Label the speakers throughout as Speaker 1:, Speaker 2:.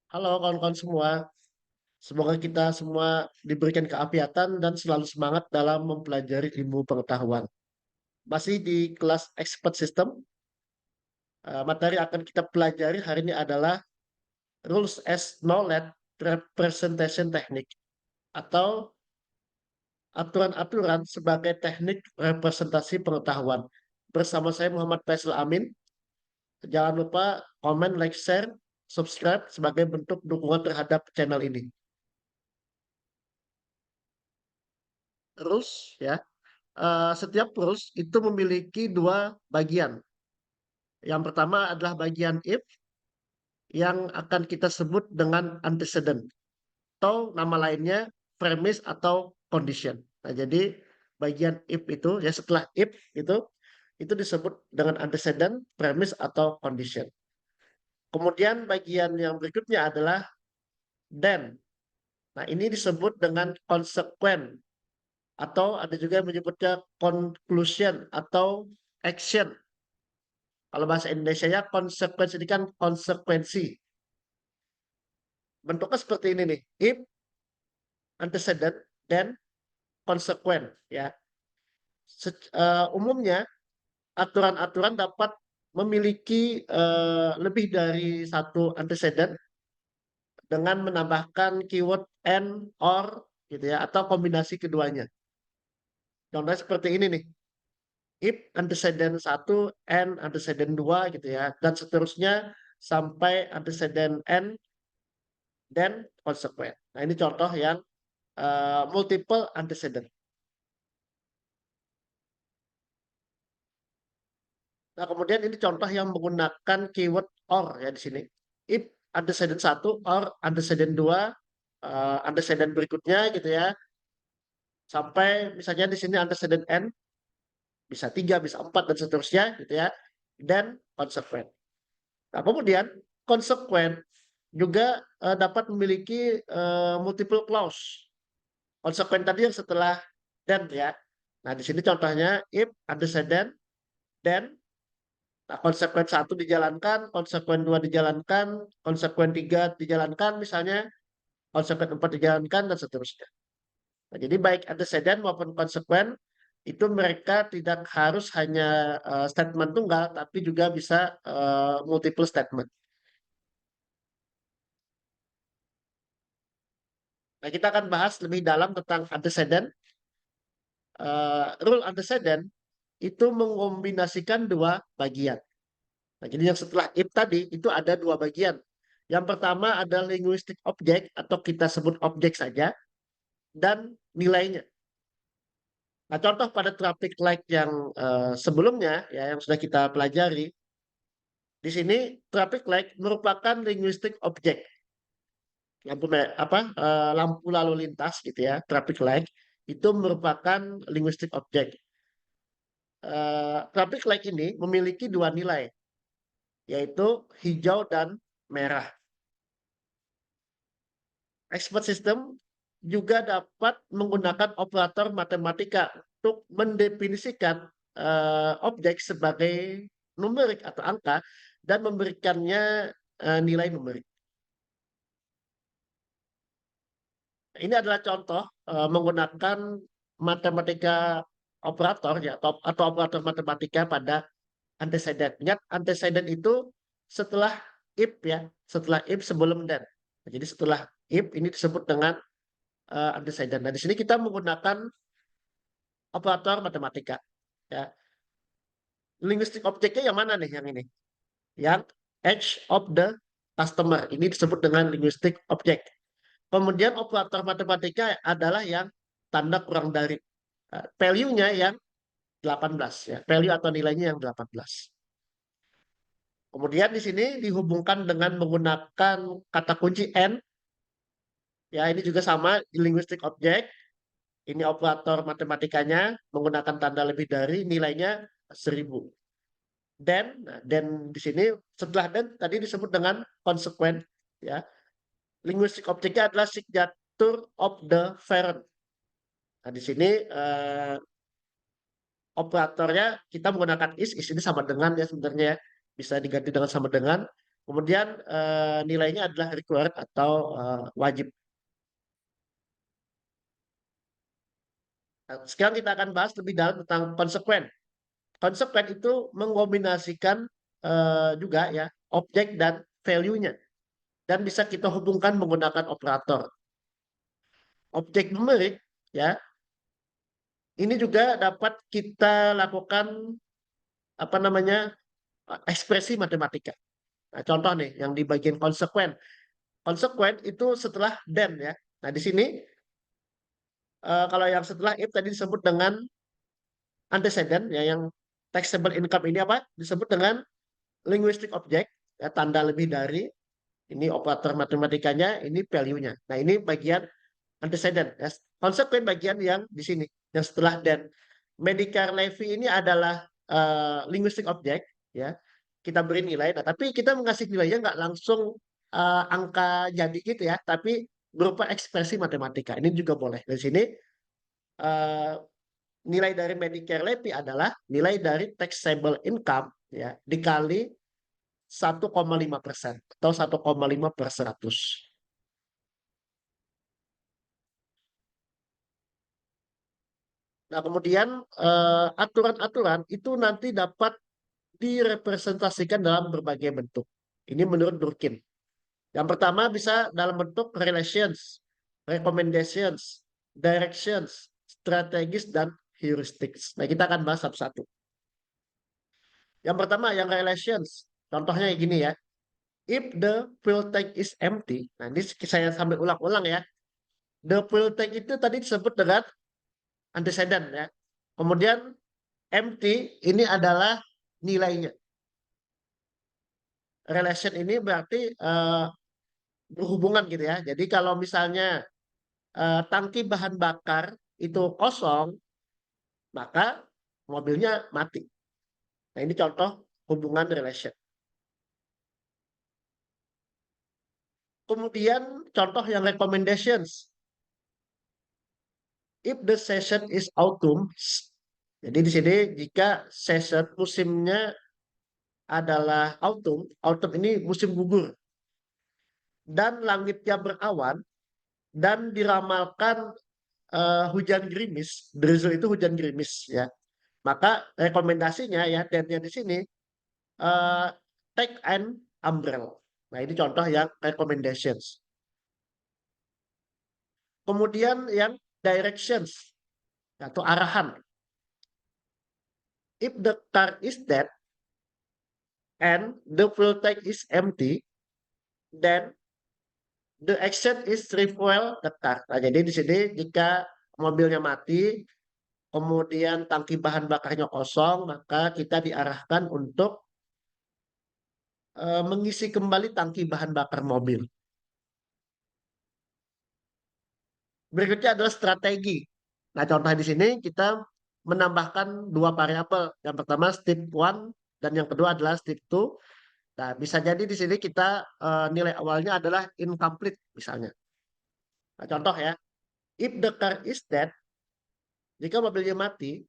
Speaker 1: Halo kawan-kawan semua, semoga kita semua diberikan keapiatan dan selalu semangat dalam mempelajari ilmu pengetahuan. Masih di kelas Expert System, materi yang akan kita pelajari hari ini adalah Rules as Knowledge Representation Technique atau aturan-aturan sebagai teknik representasi pengetahuan. Bersama saya Muhammad Faisal Amin. Jangan lupa komen, like, share, subscribe sebagai bentuk dukungan terhadap channel ini. Rules ya. Setiap rules itu memiliki dua bagian. Yang pertama adalah bagian if yang akan kita sebut dengan antecedent atau nama lainnya premise atau condition. Nah, jadi bagian if itu ya setelah if itu disebut dengan antecedent, premise atau condition. Kemudian bagian yang berikutnya adalah then. Nah, ini disebut dengan consequent atau ada juga yang menyebutnya conclusion atau action. Kalau bahasa Indonesia ya konsekuensi ini kan konsekuensi. Bentuknya seperti ini nih. If, antecedent, then consequent. Ya. Umumnya aturan-aturan dapat memiliki lebih dari satu antecedent dengan menambahkan keyword and or gitu ya atau kombinasi keduanya. Contohnya seperti ini nih. If antecedent satu and antecedent 2 gitu ya dan seterusnya sampai antecedent n dan consequent. Nah, ini contoh yang multiple antecedent. Nah, kemudian ini contoh yang menggunakan keyword or ya di sini. If antecedent satu or antecedent 2 antecedent berikutnya gitu ya. Sampai misalnya di sini antecedent n bisa 3 bisa 4 dan seterusnya gitu ya. Dan consequent. Nah, kemudian consequent juga dapat memiliki multiple clause. Consequent tadi yang setelah then ya. Nah, di sini contohnya if antecedent then. Nah, konsekuen satu dijalankan, konsekuen dua dijalankan, konsekuen tiga dijalankan, misalnya konsekuen empat dijalankan dan seterusnya. Nah, jadi baik antecedent maupun konsekuen itu mereka tidak harus hanya statement tunggal, tapi juga bisa multiple statement. Nah, kita akan bahas lebih dalam tentang antecedent. Rule antecedent itu mengombinasikan dua bagian. Nah, jadi yang setelah if tadi itu ada dua bagian. Yang pertama ada linguistic object atau kita sebut objek saja dan nilainya. Nah, contoh pada traffic light yang sebelumnya ya yang sudah kita pelajari di sini traffic light merupakan linguistic object. Lampu lalu lintas gitu ya, traffic light itu merupakan linguistic object. Traffic light ini memiliki dua nilai yaitu hijau dan merah. Expert system juga dapat menggunakan operator matematika untuk mendefinisikan objek sebagai numerik atau angka dan memberikannya nilai numerik. Ini adalah contoh menggunakan matematika operator ya atau operator matematika pada antecedent. Ingat antecedent itu setelah if ya, setelah if sebelum then. Jadi setelah if ini disebut dengan antecedent. Nah, di sini kita menggunakan operator matematika. Ya. Linguistic objeknya yang mana nih yang ini? Yang age of the customer. Ini disebut dengan linguistic object. Kemudian operator matematika adalah yang tanda kurang dari. Value-nya yang 18 ya. Value atau nilainya yang 18. Kemudian di sini dihubungkan dengan menggunakan kata kunci n. Ya, ini juga sama linguistic object. Ini operator matematikanya menggunakan tanda lebih dari nilainya 1000. Dan di sini setelah dan tadi disebut dengan konsekuen ya. Linguistic objeknya adalah signature of the parent. Nah, di sini operatornya kita menggunakan is ini sama dengan ya sebenarnya ya. Bisa diganti dengan sama dengan. Kemudian nilainya adalah required atau wajib. Nah, sekarang kita akan bahas lebih dalam tentang konsekuen. Konsekuen itu mengombinasikan juga ya objek dan value-nya dan bisa kita hubungkan menggunakan operator. Objek numerik ya ini juga dapat kita lakukan apa namanya ekspresi matematika. Nah, contoh nih yang di bagian konsekuen. Konsekuen itu setelah then ya. Nah, di sini kalau yang setelah if tadi disebut dengan antecedent ya yang taxable income ini apa? Disebut dengan linguistic object ya tanda lebih dari ini operator matematikanya, ini value-nya. Nah, ini bagian antecedent ya. Konsekuen bagian yang di sini yang setelah then. Medicare levy ini adalah linguistic object ya. Kita beri nilai, nah tapi kita mengasih nilainya nggak langsung angka jadi gitu ya, tapi berupa ekspresi matematika. Ini juga boleh. Di sini eh, nilai dari Medicare levy adalah nilai dari taxable income ya dikali 1,5% atau 1,5 per 100. Nah, kemudian aturan-aturan itu nanti dapat direpresentasikan dalam berbagai bentuk. Ini menurut Durkin. Yang pertama bisa dalam bentuk relations, recommendations, directions, strategis, dan heuristics. Nah, kita akan bahas satu-satu. Yang pertama, yang relations. Contohnya kayak gini ya. If the fuel tank is empty, nah ini saya sambil ulang-ulang ya. The fuel tank itu tadi disebut dengan antecedent ya. Kemudian empty ini adalah nilainya. Relation ini berarti berhubungan gitu ya. Jadi kalau misalnya tangki bahan bakar itu kosong, maka mobilnya mati. Nah, ini contoh hubungan relation. Kemudian contoh yang recommendations. If the session is autumn, jadi di sini jika session musimnya adalah autumn, autumn ini musim gugur, dan langitnya berawan, dan diramalkan hujan gerimis, drizzle itu hujan gerimis ya. Maka rekomendasinya ya dan yang di sini uh, take an umbrella. Nah, ini contoh yang recommendations. Kemudian yang directions atau arahan. If the car is dead and the fuel tank is empty, then the action is refuel the car. Nah, jadi di sini jika mobilnya mati, kemudian tangki bahan bakarnya kosong, maka kita diarahkan untuk mengisi kembali tangki bahan bakar mobil. Berikutnya adalah strategi. Nah, contoh di sini kita menambahkan dua variabel. Yang pertama step one dan yang kedua adalah step two. Nah, bisa jadi di sini kita nilai awalnya adalah incomplete misalnya. Nah, contoh ya, if the car is dead, jika mobilnya mati,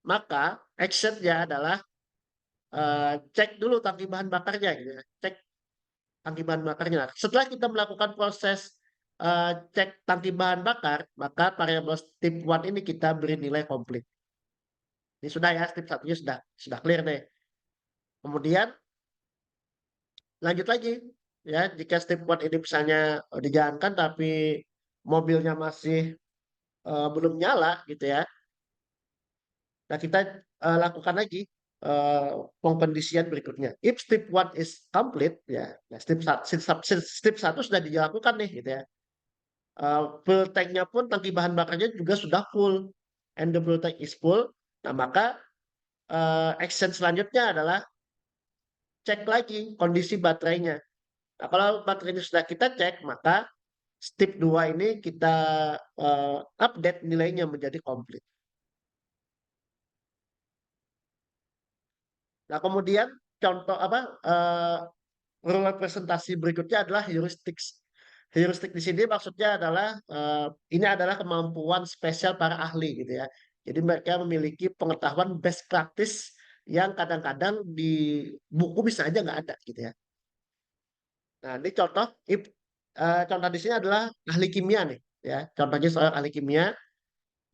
Speaker 1: maka actionnya adalah cek dulu tangki bahan bakarnya, gitu ya. Cek tangki bahan bakarnya. Setelah kita melakukan proses cek tangki bahan bakar, maka variabel step one ini kita beri nilai komplit. Ini sudah ya, step satunya sudah clear deh. Kemudian lanjut lagi ya, jika step one ini misalnya dijalankan tapi mobilnya masih belum nyala gitu ya. Nah, kita lakukan lagi pengkondisian berikutnya. If step one is complete ya, nah step satu sudah dilakukan nih gitu ya. Full tanknya pun tangki bahan bakarnya juga sudah full and the full tank is full. Nah, maka action selanjutnya adalah cek lagi kondisi baterainya. Nah, kalau baterainya sudah kita cek, maka step 2 ini kita update nilainya menjadi komplit. Nah, kemudian contoh apa representasi berikutnya adalah heuristics. Heuristik di sini maksudnya adalah ini adalah kemampuan spesial para ahli gitu ya. Jadi mereka memiliki pengetahuan best practice yang kadang-kadang di buku bisa aja nggak ada gitu ya. Nah, ini contoh if contoh di sini adalah ahli kimia nih, ya. Contohnya seorang ahli kimia.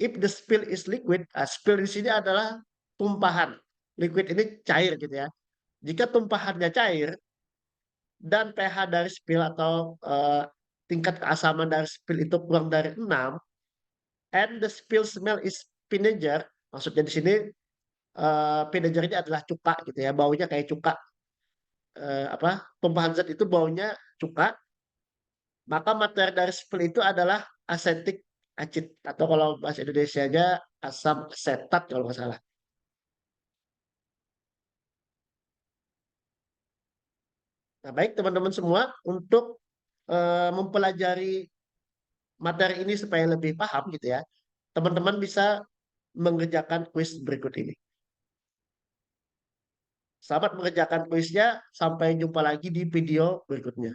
Speaker 1: If the spill is liquid, spill di sini adalah tumpahan. Liquid ini cair gitu ya. Jika tumpahannya cair dan pH dari spill atau tingkat keasaman dari spill itu kurang dari 6, and the spill smell is vinegar, maksudnya di sini vinegar ini adalah cuka gitu ya, baunya kayak cuka, apa, tumpahan zat itu baunya cuka, maka materi dari spill itu adalah asetik acid atau kalau bahasa Indonesianya asam asetat kalau nggak salah. Nah, baik teman-teman semua, untuk mempelajari materi ini supaya lebih paham gitu ya, teman-teman bisa mengerjakan kuis berikut ini. Selamat mengerjakan kuisnya, sampai jumpa lagi di video berikutnya.